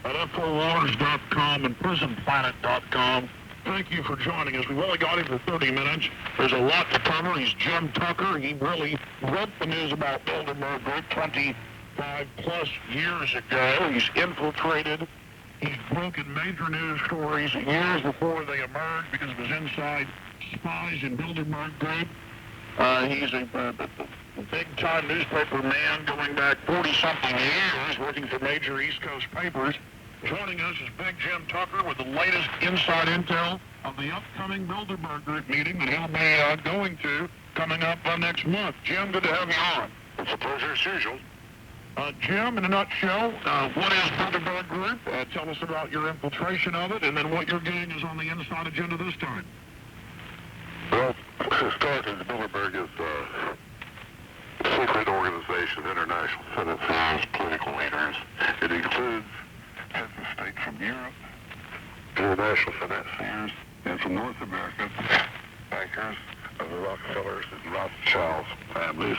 at Infowars.com and PrisonPlanet.com. Thank you for joining us. We've only got him for 30 minutes. There's a lot to cover. He's Jim Tucker. He really wrote the news about Bilderberg Group 25-plus years ago. He's infiltrated. He's broken major news stories years before they emerged because of his inside spies in Bilderberg Group. He's a big-time newspaper man going back 40-something years, working for major East Coast papers. Joining us is Big Jim Tucker with the latest inside intel of the upcoming Bilderberg Group meeting that he'll be going to coming up next month. Jim, good to have you on. It's a pleasure as usual. Jim, in a nutshell, what is Bilderberg Group? Tell us about your infiltration of it, and then what your gang is on the inside agenda this time. Well, historically, the Bilderberg is a secret organization, international financiers, political leaders. It includes heads of state from Europe, international financiers, and from North America, bankers of the Rockefellers and Rothschild families,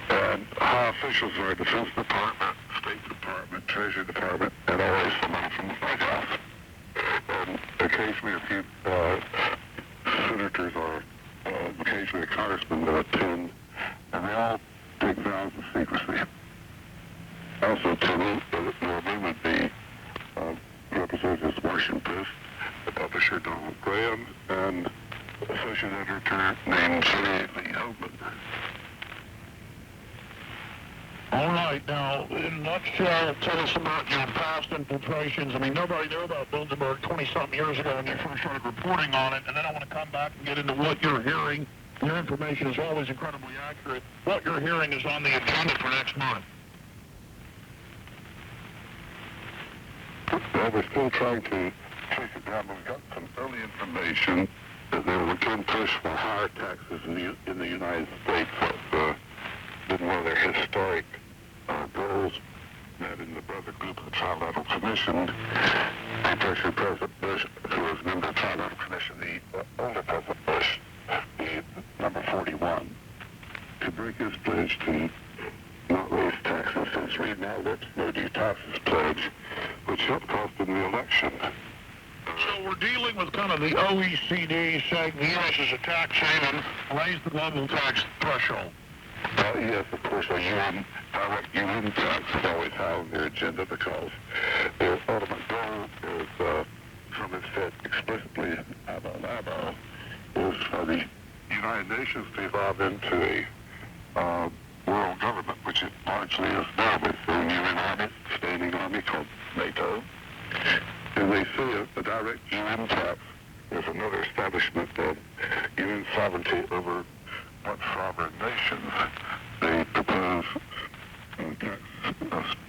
and high officials in our Defense Department, State Department, Treasury Department, and always somebody from the White House. And occasionally a few senators or occasionally a congressman that attend, and they all take vows of secrecy. Also attending normally would be Representatives Washington Post, the publisher Donald Graham, and associate editor named Sherry Lee Hogan. All right, now, in a nutshell, tell us about your past infiltrations. I mean, nobody knew about Bilderberg 20-something years ago when you first started reporting on it, and then I want to come back and get into what you're hearing. Your information is always incredibly accurate. What you're hearing is on the agenda for next month. Well, we're still trying to trace it down. We've got some early information that there was a push for higher taxes in the United States. That's been one of their historic goals. That in the Brother Group of the Trilateral Commission, they pressured President Bush, who was a member of the Trilateral Commission, the older President Bush, the number 41, to break his pledge to not raise taxes. Since Reed Maldit's No New Taxes pledge, which helped cost him the election. So we're dealing with kind of the OECD saying the U.S. is a tax haven, raise the global tax threshold. Yes, of course, direct UN tax is always high on their agenda because their ultimate goal is, from its said explicitly, is for the United Nations to evolve into a world government, which it largely is now with the UN army, standing army called NATO. And they see a direct UN tax as another establishment of UN sovereignty over what sovereign nations. They propose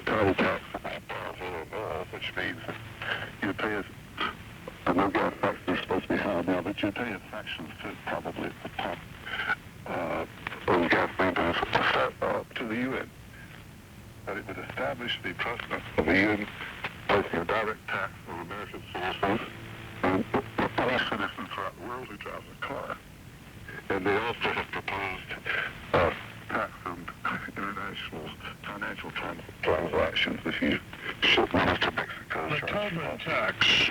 title tax, which means you pay us, I know gas taxes are supposed to be high now, but you pay a fraction probably at the top of gasoline to the UN. That it would establish the precedent of the UN placing a direct tax on American citizens and all citizens throughout the world who drive a car. And they also have proposed tax on international financial transactions. If you ship money to Mexico, the Tobin tax.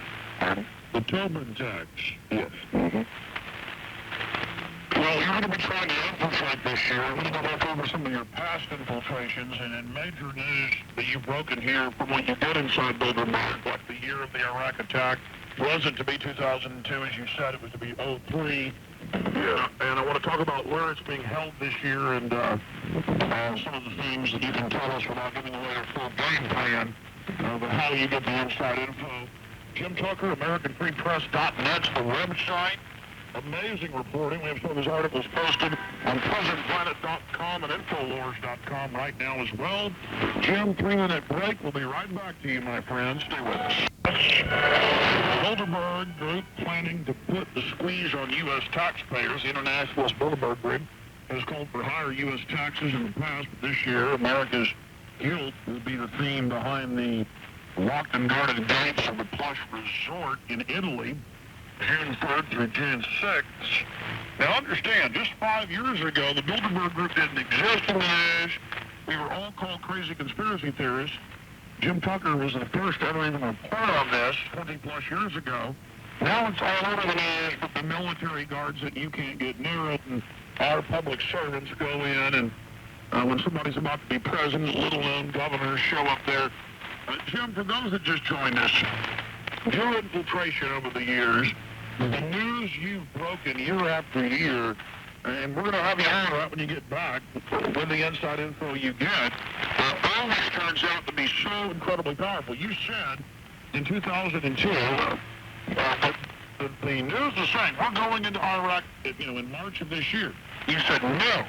The Tobin tax. Yes. Mm-hmm. Well, you're going to be trying to infiltrate this year. I'm going to go back over some of your past infiltrations, and in major news that you've broken here from what you did inside Bilderberg, like the year of the Iraq attack, wasn't to be 2002, as you said, it was to be 2003. Yeah. And I want to talk about where it's being held this year and some of the things that you can tell us without giving away your full game plan of how you get the inside info. Jim Tucker, AmericanFreePress.net's the website. Amazing reporting. We have some of his articles posted on PrisonPlanet.com and Infowars.com right now as well. Jim, 3-minute break. We'll be right back to you, my friends. Stay with us. Bilderberg Group planning to put the squeeze on U.S. taxpayers. The Internationalist Bilderberg Group has called for higher U.S. taxes in the past, but this year, America's guilt will be the theme behind the locked and guarded gates of the plush resort in Italy, June 3rd through June 6th. Now understand, just 5 years ago, the Bilderberg Group didn't exist in the news. We were all called crazy conspiracy theorists. Jim Tucker was the first to ever even report on this 20-plus years ago. Now it's all over the news, but the military guards that you can't get near it, and our public servants go in, and when somebody's about to be president, little-known governors show up there. Jim, for those that just joined us, your infiltration over the years, the news you've broken year after year, and we're going to have you on right when you get back with the inside info you get, all this turns out to be so incredibly powerful. You said in 2002, the news was saying, we're going into Iraq in March of this year. You said, no,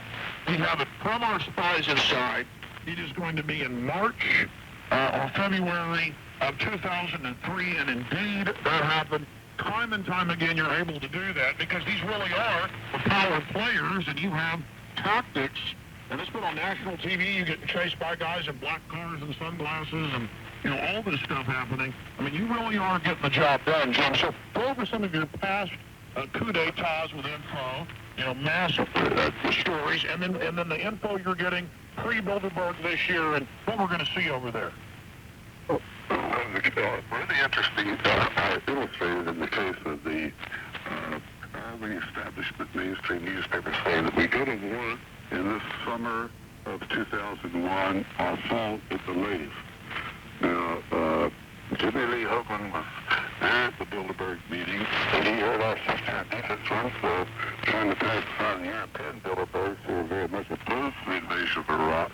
we have it from our spies inside. It is going to be in March or February of 2003, and indeed that happened. Time and time again, you're able to do that because these really are the power players, and you have tactics. And it's been on national TV. You get chased by guys in black cars and sunglasses, and all this stuff happening. I mean, you really are getting the job done, Jim. So go over some of your past coup d'etats with info, massive stories, and then the info you're getting pre-Bilderberg this year, and what we're going to see over there. Really interesting, illustrated in the case of the early establishment mainstream newspapers saying that we go to war in this summer of 2001 fall at the latest. Now, Jimmy Lee Hoagland was there at the Bilderberg meeting, and he heard our sister defense run for trying to pacify the European Bilderbergs who were very much opposed to the invasion of Iraq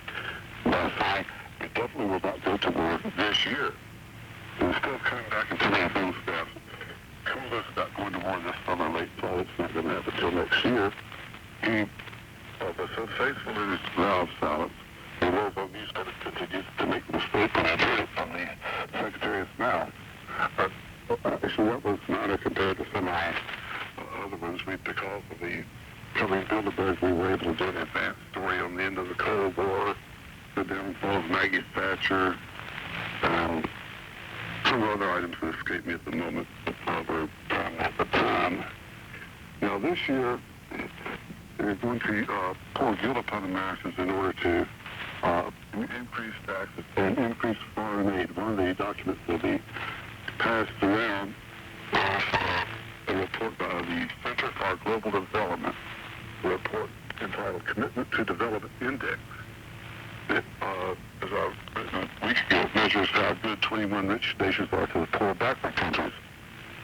by saying we definitely will not go to war this year. Instead of coming back and telling those staff, told us about going to war this summer, late fall, it's not going to happen until next year, he was so faithful in his vow of silence. The World newspaper continues to make the mistake when I heard it from the Secretary's mouth. Actually, that was minor compared to some of the other ones. Because of the covering Bilderberg, we were able to do an advanced story on the end of the Cold War, the downfall of Maggie Thatcher, some other items that escape me at the moment, but were done at the time. Now, this year, they're going to pour guilt upon Americans in order to increase taxes and increase foreign aid. One of the documents will be passed around a report by the Center for Global Development, a report entitled Commitment to Development Index. It, as I've written a week ago, measures how good 21 rich nations are to the poor backward countries.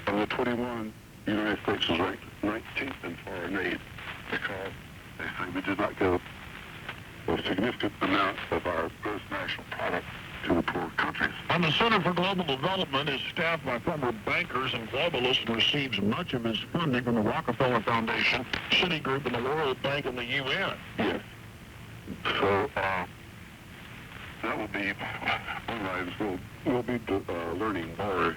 Of the 21, the United States is ranked 19th in foreign aid because they say we did not give a significant amount of our gross national product to the poor countries. And the Center for Global Development is staffed by former bankers and globalists and receives much of its funding from the Rockefeller Foundation, Citigroup, and the World Bank and the UN. Yes. So, that will be one of the items we'll be learning more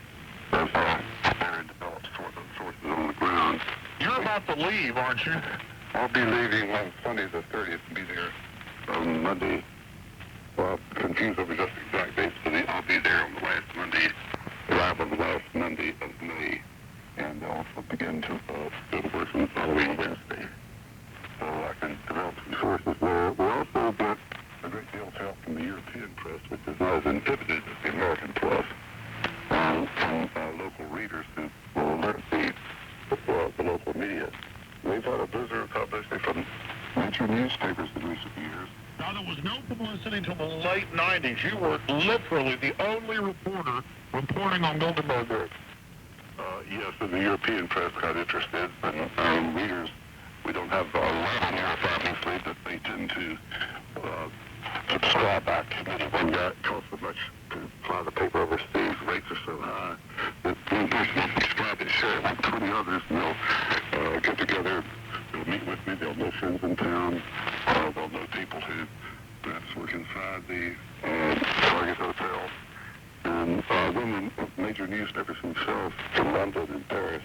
of very developed sources on the ground. You're about to leave, aren't you? I'll be leaving on Sunday the 30th and be there on Monday. Well, confused over just the exact dates, but I'll be there on the last Monday, arrive on the last Monday of May, and also begin to go to work on the following Wednesday. So I can develop some sources there. We'll also get a great deal of help from the European press, which is not as inhibited as the American press, from local readers who will alert the local media. We've had a visitor of publicity from major newspapers in recent years. Now, there was no publicity until the late 90s. You were literally the only reporter reporting on Bilderberg. Yes, and the European press got interested, and readers, we don't have a lot in Europe, obviously, but they tend to subscribe back to committee. One guy, it costs so much to fly the paper overseas, rates are so high, that one person will subscribe and share it with 20 others, and they'll get together, they'll meet with me, they'll know friends in town, they'll know people who perhaps work inside the Target Hotel. And women, major newspapers themselves from London and Paris,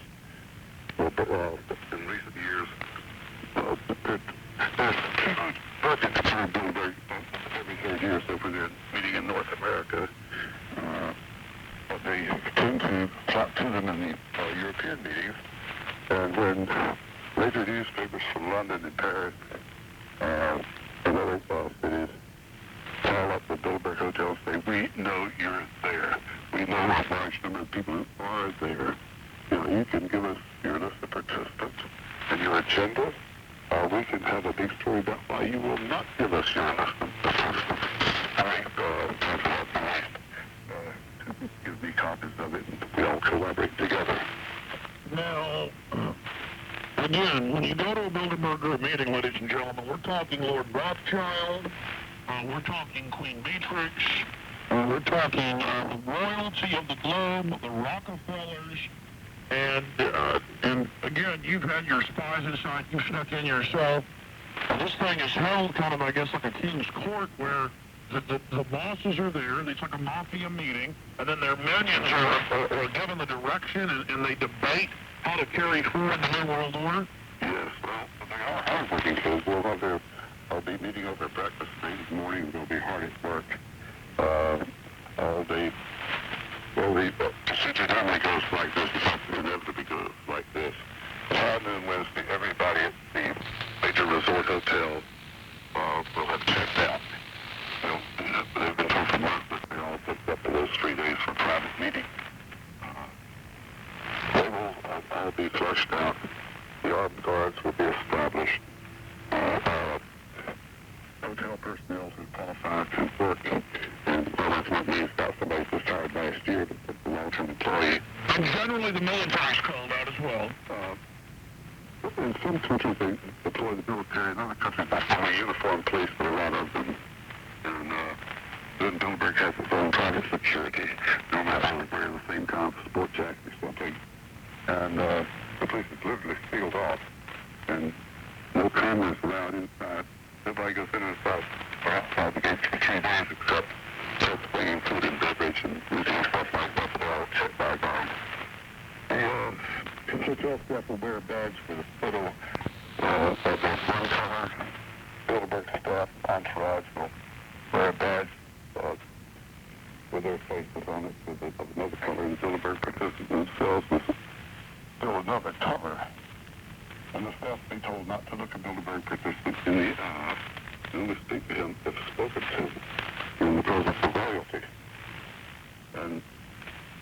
in recent years, there's budget to Bilderberg every third year, so for their meeting in North America, they tend to flock to them in the European meetings. And when major newspapers from London and Paris and other cities call up the Bilderberg Hotel and say, we know you're there. We know a large number of people who are there. You can give us your list of participants and your agenda. We can have a big story about why you will not give us your list of participants. Give me copies of it, and we all collaborate together. Now, again, when you go to a Bilderberg Group meeting, ladies and gentlemen, we're talking Lord Rothschild, we're talking Queen Beatrix, we're talking the royalty of the globe, the Rockefellers, and again, you've had your spies inside, you've snuck in yourself. This thing is held kind of, I guess, like a king's court where the bosses are there, it's like a mafia meeting, and then their minions are given the direction, and they debate how to carry forward the New World Order? Yes, well, they are hard-working folks. I'll be meeting over at breakfast this morning. They'll be hard at work all day. Well, the procedure normally goes like this. It inevitably goes like this. Monday and Wednesday, everybody at the major resort hotel will have checked out. They've been told for months that they're all booked up for those 3 days for private meeting. They will all be flushed out. The armed guards will be established. Hotel personnel who qualify to work, and that's what means about somebody who started last year, but a long-term employee. And generally the military's called out as well. In some countries they deploy the military, in other countries they have a uniformed police, but a lot of them. And then Bilderberg has its own private security. No matter if they're wearing the same kind of sport jacket or something. And the place is literally sealed off. And no cameras allowed inside. Everybody goes in and outside the gate for 3 days except bringing food and beverage and routine stuff like that. They're all checked by guards. The hotel staff will wear a badge for the photo of the one cover. Bilderberg staff, entourage will wear a badge with their faces on it, with another color, and Bilderberg participants themselves with still another cover. And the staff will be told not to look at Bilderberg participants in the eye, and only speak to him if spoken to in the presence of royalty. And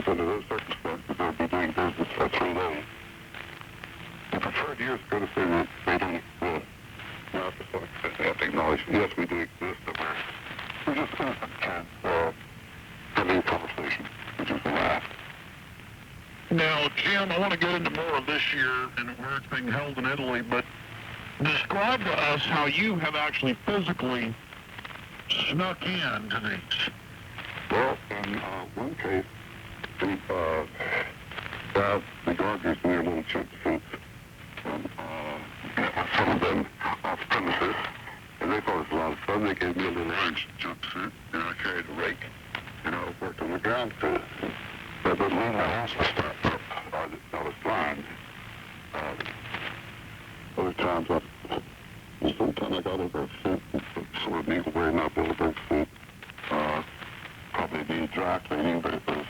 so under those circumstances, they'll be doing business for 3 days. The preferred years go to say that they don't exist. Now, to some extent, they have to acknowledge, yes, we do exist, but we're just innocent kids having a conversation, which is the last. Now, Jim, I want to get into more of this year and where it's being held in Italy, but describe to us how you have actually physically snuck in to these. Well, in one case, the Gardeners in their little jumpsuits, some of them off premises, and they thought it was a lot of fun. They gave me a little orange jumpsuit, and I carried a rake, and I worked on the ground too. But when my house was stopped up, I was blind. Other times, sometimes I got over a suit, sort of needle wearing my Bilderberg suit. Probably be dry cleaning, but it was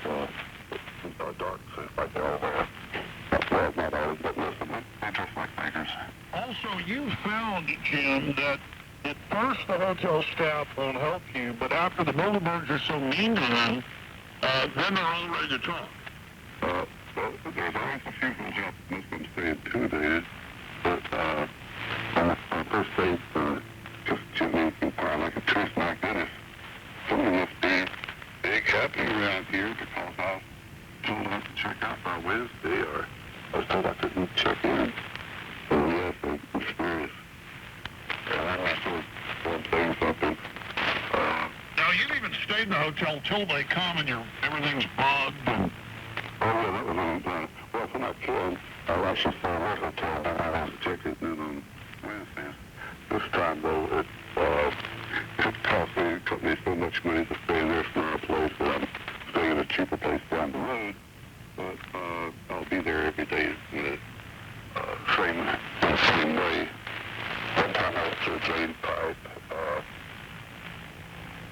a dark suit like they all wear. Well, not always, but listen, they dress like beggars. Also, you found, Jim, that at first the hotel staff won't help you, but after the Bilderbergs are so mean to them, then they're all ready to talk. Well, there's always a few who help Muslims stay intimidated, but first they just gently inquire like a tourist like that. Something must be big happening around here because I told them to check out by Wednesday, or I was told I couldn't check in. So yes, I'm mysterious. I also want to say something. Now, you've even stayed in the hotel till they come and everything's bugged. And... Oh, yeah, that was on time. Well, when I came, I actually saw that hotel, and I was checking in on Wednesdays. This time, though, it cost me so much money to stay in there from our place that I'm staying in a cheaper place down the road. But I'll be there every day in the same way. One time I went through a drain pipe.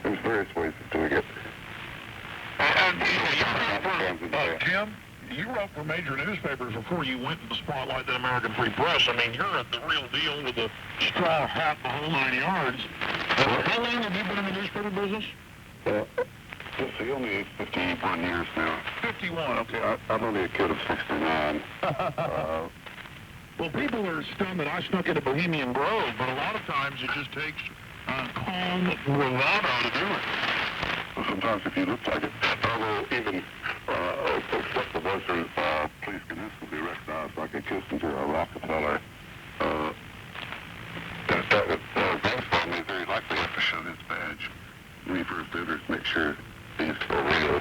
There's various ways of doing it. Jim, you wrote for major newspapers before you went to the spotlight of American Free Press. I mean, you're the real deal with the straw hat, the whole 9 yards. How long have you been in the newspaper business? Let's see, only 51 years now. 51, okay. I'm only a kid of 69. Well, people are stunned that I snuck into Bohemian Grove, but a lot of times it just takes calm bravado to do it. Well, sometimes if you look like it, although even except the Western police can instantly recognize like a Kissinger or a Rockefeller, Grove family very likely have to show his badge when he first enters, make sure he's for real.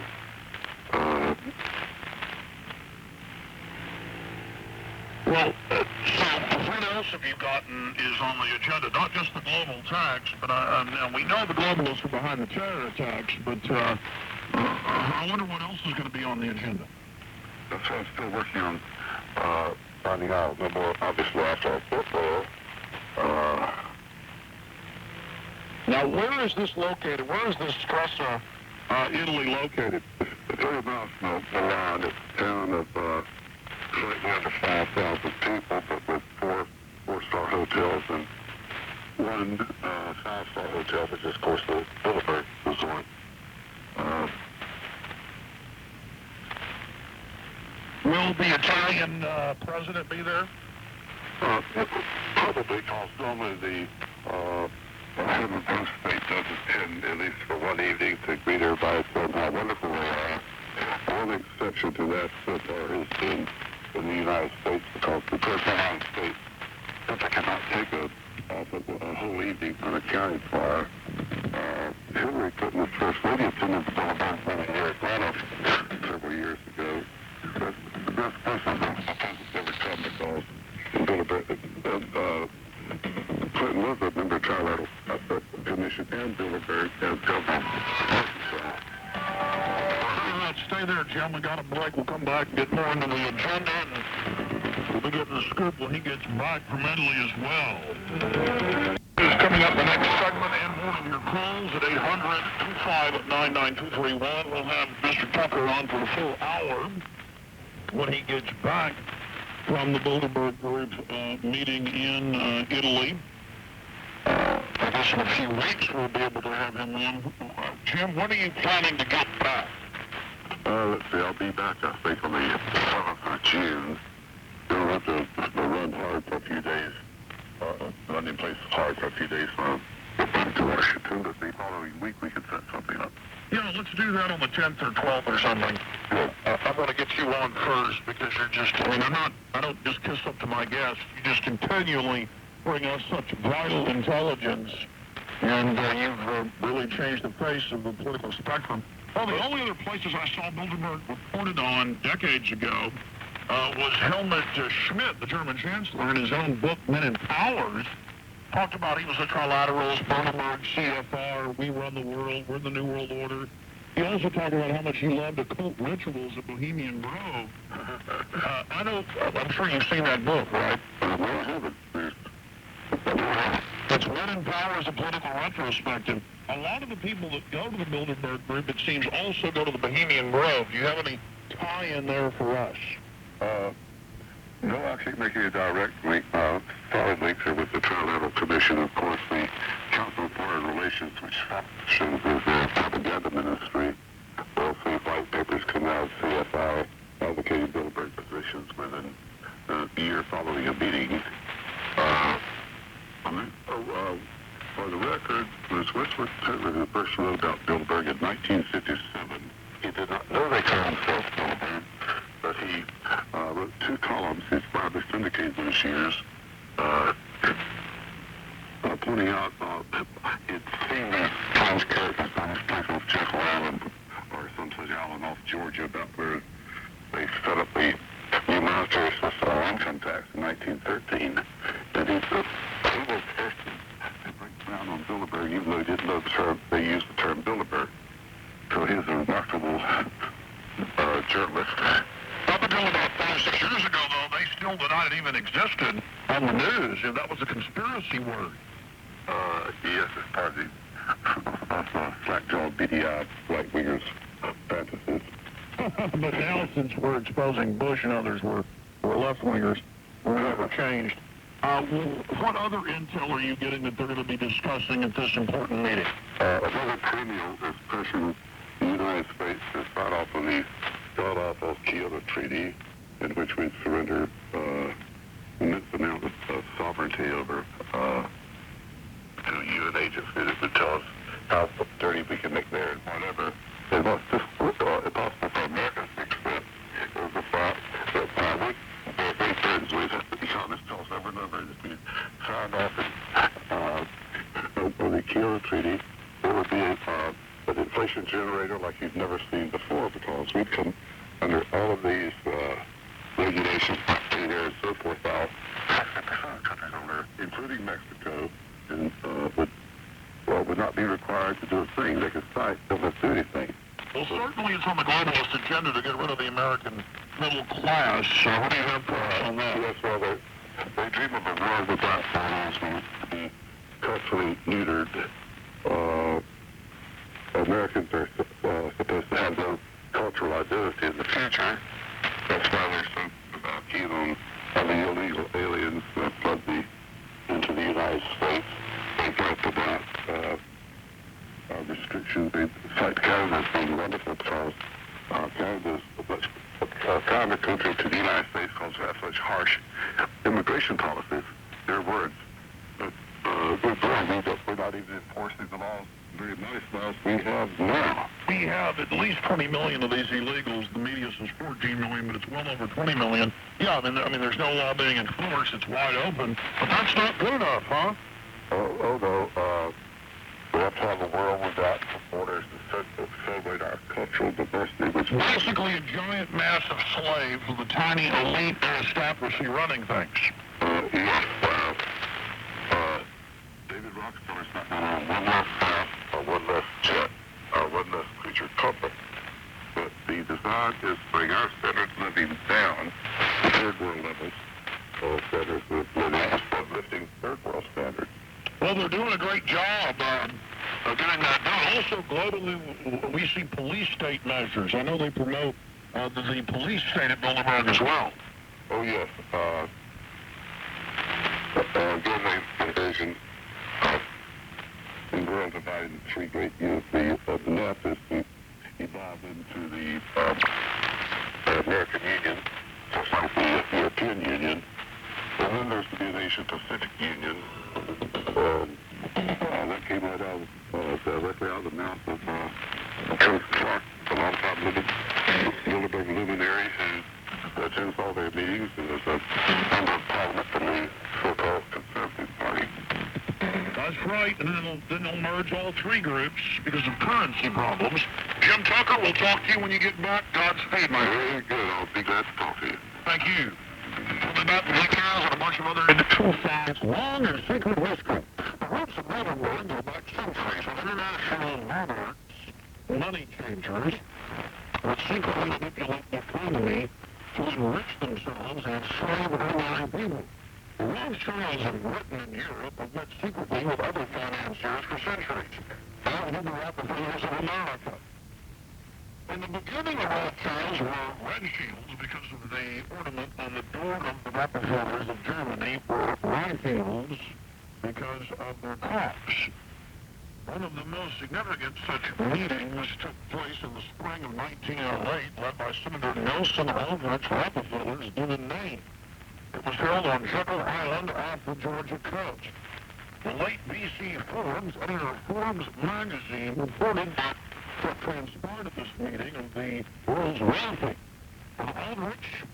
Well, so what else have you gotten is on the agenda? Not just the global attacks, but and we know the globalists are behind the terror attacks, but I wonder what else is going to be on the agenda. That's what I'm still working on, finding out no more, obviously, after our portfolio. Now, where is this located? Where is this Stresa, Italy located? It's very about the line. It's a town of slightly under 5,000 people, but with four-star hotels and one five-star hotel, which is, of course, the Bilderberg Resort. Will the Italian president be there? Probably, because normally the head of the state doesn't tend, at least for one evening, to greet everybody and how wonderful they are. One exception to that so far has been in the United States, because the President of the United States simply cannot take a whole evening unaccounted for. Hillary Clinton was first lady attended the Bilderberg meeting here at Atlanta several years ago. But the best person that has ever come, because Bilderberg, Clinton was a member of Trilateral Commission and Bilderberg as governor. Stay there, Jim. We got a break. We'll come back and get more into the agenda, and we'll be getting the scoop when he gets back from Italy as well. Is coming up the next segment, and one of your calls at 800-25-99231. We'll have Mr. Tucker on for the full hour when he gets back from the Bilderberg Group meeting in Italy. I guess in a few weeks we'll be able to have him on. Jim, when are you planning to get back? Let's see, I'll be back, I think, on the 7th of June. We'll have to run hard for a few days, run in place hard for a few days when I get back to Washington, but the following week we can set something up. Yeah, let's do that on the 10th or 12th or something. Yeah. I'm going to get you on first because you're just, I don't just kiss up to my guests. You just continually bring us such vital intelligence, and you've really changed the face of the political spectrum. Well, the only other places I saw Bilderberg reported on decades ago was Helmut Schmidt, the German chancellor, in his own book, Men in Powers, talked about he was a trilateralist, Bilderberg, CFR, we run the world, we're the New World Order. He also talked about how much he loved occult rituals at Bohemian Grove. I'm sure you've seen that book, right? I haven't. It's Men in Powers, a political retrospective. A lot of the people that go to the Bilderberg Group, it seems, also go to the Bohemian Grove. Do you have any tie-in there for us? No, I can't make any direct link. Solid links are with the Trilateral Commission, of course, the Council of Foreign Relations, which functions as their propaganda ministry. We'll see white papers come out of CFI advocating Bilderberg positions within a year following a meeting. For the record, Ms. Westwood Taylor, who first wrote about Bilderberg in 1957, he did not know they called himself Bilderberg, but he wrote two columns. His widely syndicated those years, pointing out he'd seen these French characters on this place off Jekyll Island, or some such island off Georgia, about where they set up the new monetary system on income tax in 1913. And he was tested to break down on Bilderberg, even though he didn't know the term, they used the term Bilderberg. So he's a remarkable journalist. Up until about 5-6 years ago, though, they still denied it even existed on the news. And that was a conspiracy word. Yes, it's part of the slack-jawed, beady-eyed right-wingers' fantasies. But now, since we're exposing Bush and others were left-wingers, we're never changed. What other intel are you getting that they're going to be discussing at this important meeting? Another perennial is pushing the United States to sign off on the god-awful Kyoto Treaty, in which we surrender immense amount of sovereignty over to UN agencies that would tell us how dirty we can make there and whatever. It was just impossible for Americans to accept. It was the fact that we're very friends with the economists tell us over and over that we signed off on the Kyoto Treaty. There would be an inflation generator like you've never seen before, because we'd come under all of these regulations, clean air and so forth, out 60% of countries on Earth, including Mexico, and would not be required to do a thing. They could cite, don't have to do anything. Well, certainly it's on the globalist agenda to get rid of the American middle class. What do you have for us on that? Yes, well, they dream of a world without foreigners to be culturally neutered. Americans are supposed to have no cultural identity in the future. That's why they're so keen on the illegal aliens that flood into the United States. They brought about restrictions. They cite Canada as being wonderful because Canada is a much kinder country to the United States because they have such harsh immigration policies. Their words. But we're not even enforcing the laws, very nice laws we have now. We have at least 20 million of these illegals. The media says 14 million, but it's well over 20 million. Yeah, I mean, there's no law being enforced. It's wide open. But that's not good enough, huh? Oh no. We have to have a world without borders to celebrate our cultural diversity, which is basically a giant mass of slaves with a tiny elite aristocracy running things. Yes. David Rockefeller's not going to have one less house or one less jet or one less creature comfort. But the design is to bring our standards of living down to third world levels, standards of living, uplifting third world standards. Well, they're doing a great job of getting that done. Also, globally, we see police state measures. I know they promote the police state at Bilderberg as well. Oh, yes. Again, the invasion of the world divided into three great units. The left is to evolve into the American Union, just like the European Union. And then there's to be an Asia-Pacific Union. That came right out directly out of the mouth of Kurt Clark, a long-time Bilderberg luminary who attends all their meetings and is a member of Parliament from the so-called Conservative Party. That's right, and then they'll merge all three groups because of currency problems. Jim Tucker, we'll talk to you when you get back. Godspeed, my friend. Very good. I'll be glad to talk to you. Thank you. We'll be back with details and a bunch of other true facts. Long and secret history. The roots of modern world go back centuries of international monarchs, money changers, that secretly manipulate the economy to enrich themselves and slave ordinary people. The Rothschilds in Britain and Europe have met secretly with other financiers for centuries. Now the Rockefellers of America. In the beginning, the Rothschilds were red shields because of the ornament on the door of the Rockefellers of Germany were rifles because of their crops. One of the most significant such meetings took place in the spring of 1908, led by Senator Nelson Aldrich Rockefeller's given name. It was held on Jekyll Island off the Georgia coast. The late B.C. Forbes, editor of Forbes magazine, reported that what transpired at this meeting of the world's wealthy. Aldrich,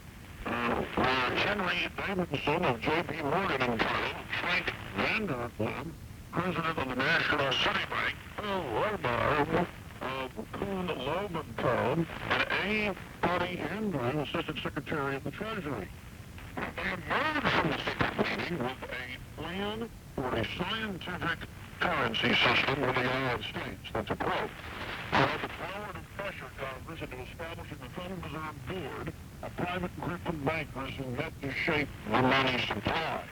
Henry Davidson of J.P. Morgan and Co., Frank Vanderpump, president of the National City Bank, Phil Lobar of Kuhn, Loeb and Co., and A. Buddy Hendren, assistant secretary of the Treasury. They emerged from the secret meeting with a plan for a scientific currency system in the United States. That's a quote. They had the power to pressure Congress into establishing the Federal Reserve Board, a private group of bankers who met to shape the money supply.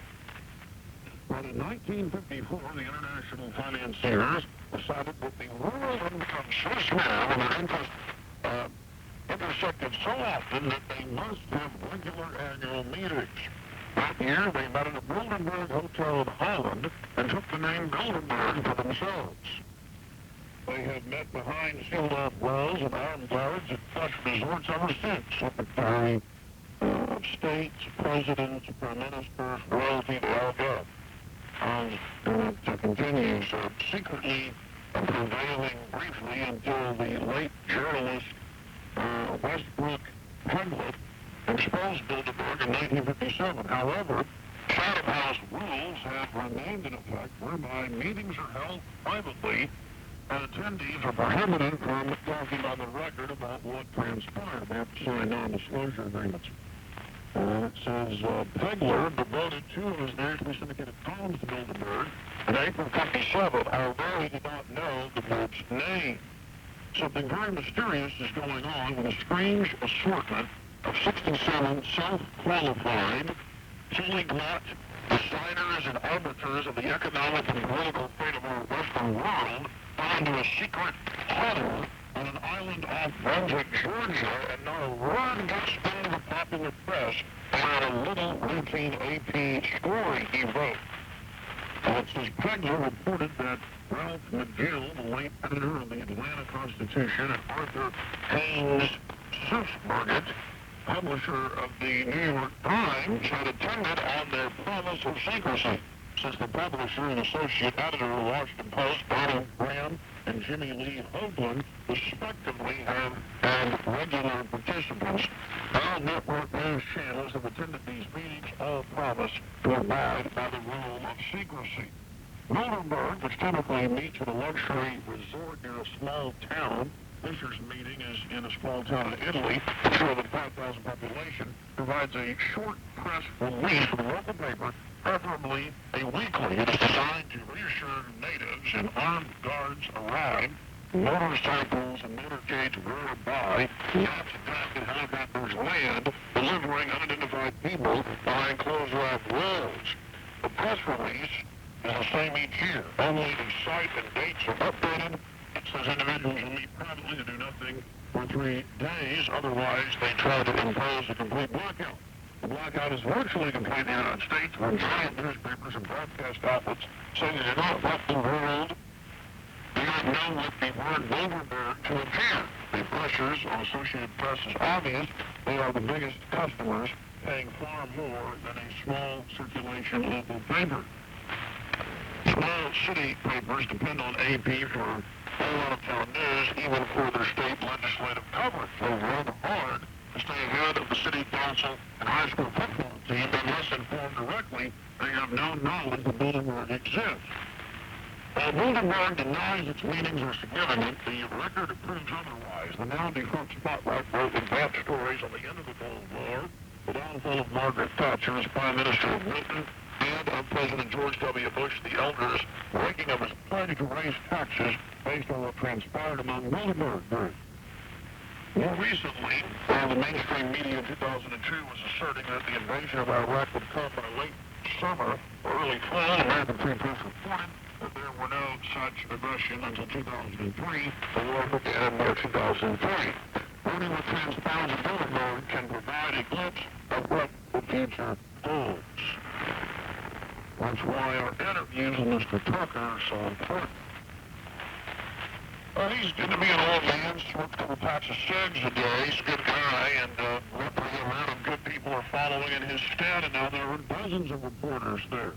But in 1954, the international financiers decided that the world had become so small and their interests intersected so often that they must have regular annual meetings. That year, they met at a Goldenberg hotel in Holland and took the name Goldenberg for themselves. They have met behind sealed-off walls and armed guards at such resorts ever since. Secretary of States, presidents, prime ministers, royalty, they all go. It continues secretly prevailing briefly until the late journalist Westbrook Pegler exposed Bilderberg in 1957. However, Chatham House rules have remained in effect whereby meetings are held privately and attendees are prohibited from talking on the record about what transpired. They have to sign non-disclosure agreements. It says Pegler devoted 2 of his nationally syndicated columns to Bilderberg in April 57, although he did not know the group's name. Something very mysterious is going on with a strange assortment of 67 self-qualified, polyglot designers and arbiters of the economic and political fate of our Western world fell into a secret huddle on an island off Brunswick, Georgia, and not a word gets into the popular press about a little routine AP story he wrote. It says Pegler reported that Ralph McGill, the late editor of the Atlanta Constitution, and Arthur Haynes Sussberget, publisher of the New York Times, had attended on their promise of secrecy. Since the publisher and associate editor of the Washington Post, Donald Graham, and Jimmy Lee Hoagland, respectively, have been regular participants. All network news channels have attended these meetings, all promise to abide by the rule of secrecy. Bilderberg, which typically meets at a luxury resort near a small town, this year's meeting is in a small town in Italy, with more than 5,000 population, provides a short press release for the local paper, preferably a weekly. It is designed to reassure natives and armed guards arrive, motorcycles and motorcades whir by, yachts attack and helicopters land, delivering unidentified people behind closed-off walls. The press release is the same each year. Only the site and dates are updated. It says individuals will meet privately to do nothing for 3 days. Otherwise, they try to impose a complete blackout. The blackout is virtually complete in the United States, where giant newspapers and broadcast outlets say they do not want the world, do not know what the word Bilderberg to appear. The pressures on Associated Press is obvious. They are the biggest customers, paying far more than a small circulation local paper. Small city papers depend on AP for all out-of-town news, even for their state legislative coverage. They run hard to stay ahead of the city council and high school football team. Unless informed directly, they have no knowledge that Bilderberg exists. While Bilderberg denies its meetings are significant, the record proves otherwise. The now defunct Spotlight wrote advanced stories on the end of the Cold War, the downfall of Margaret Thatcher as Prime Minister of Britain, and of President George W. Bush, the elder's breaking of his pledge to raise taxes based on what transpired among Bilderberg groups. More recently, the mainstream media in 2002 was asserting that the invasion of Iraq would come by late summer or early fall. American Free Press reported that there were no such aggression until 2003. The war began in 2003. Only what transpires in Bilderberg can provide a glimpse of what the future holds. That's why our interviews with Mr. Tucker are so important. He's good to be an old man, smoked a couple packs of cigs a day. He's a good guy, and the amount of good people are following in his stead, and now there are dozens of reporters there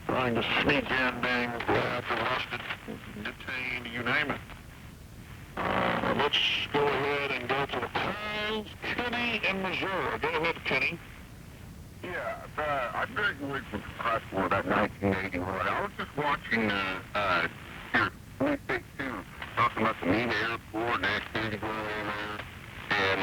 trying to sneak in, being grabbed, arrested, detained, you name it. Let's go ahead and go to the calls. Kenny in Missouri. Go ahead, Kenny. Yeah, I graduated from high school about 1981. I was just watching your Newspaper 2 talking about the Nina Airport and activity going on there. And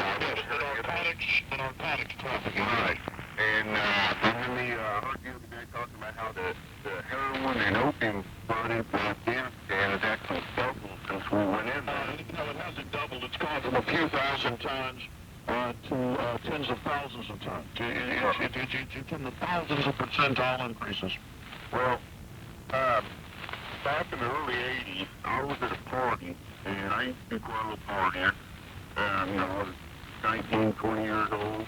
the narcotics trafficking. Right. And then the heard the other day talking about how the heroin and opium brought in from Afghanistan has actually doubled since we went in there. No, it hasn't doubled. It's gone from a few thousand tons to tens of thousands of tons. It's in the thousands of percentile increases. Well, back in the early 80s, I was at a party, and I used to be quite a little partier. I was 19, 20 years old,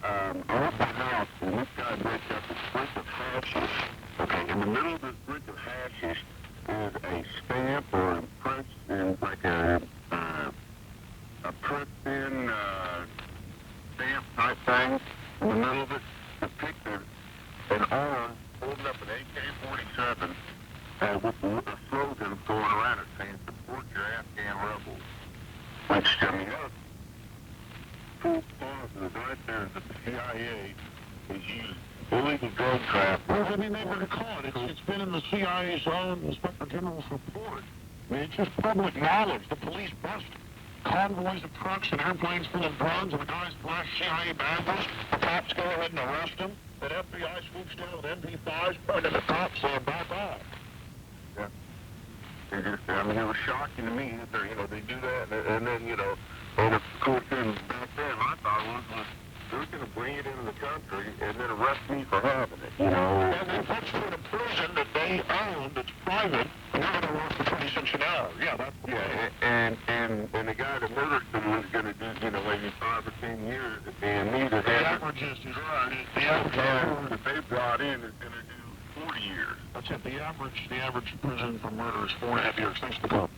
I left my house, and this guy breaks up a sprint of hashish. Okay, in the middle of this sprint of hashish is a stamp or a print in like a print-in stamp type thing. In the middle of it, depicted an arm holding up an AK-47 with a slogan going around it saying, "Support your Afghan rebels." Which, I mean, that's proof positive right there that the CIA has used illegal drug trafficking. Well, I mean, they were caught. It's been in the CIA's own Inspector General's report. I mean, it's just public knowledge. The police bust convoys of trucks and airplanes full of drugs, and the guys flash CIA badges. The cops go ahead and arrest them. That FBI swoops down with MP5s, pointing at the cops, saying, "Back off." Yeah. I mean, it was shocking to me that they do that, and then, and of course, back then, I thought it was they're going to bring it into the country and then arrest me for having it, And they put you in a prison that they own, that's private, and they're going to work for 20 cents an hour. Yeah, that's the and the guy that murdered them was going to do, maybe 5 or 10 years, and me that the average is right. The average that they brought in is going to do 40 years. That's it. The average prison for murder is 4.5 years. Thanks to God.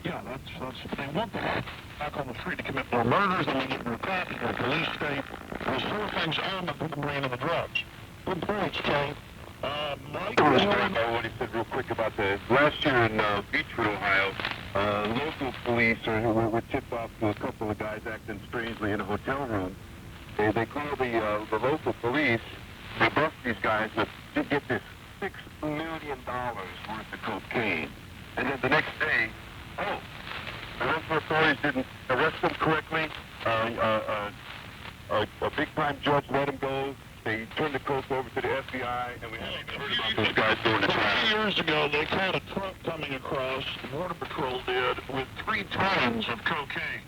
Yeah, that's they want them back on the street to commit more murders, then we get into traffic in a police state. There's 4 things on that put the brain of the drugs. Good points, Kay. Mike, what he said real quick about the last year in Beechwood, Ohio, local police were tipped off to a couple of guys acting strangely in a hotel room. They call the local police. They bust these guys with, to get this $6 million worth of cocaine. And then the next day, the local authorities didn't arrest them correctly. A big-time judge let him go. They turned the coke over to the FBI, and we haven't heard about those guys going to trial. A few years ago, they caught a truck coming across, the Border Patrol did, with 3 tons of cocaine.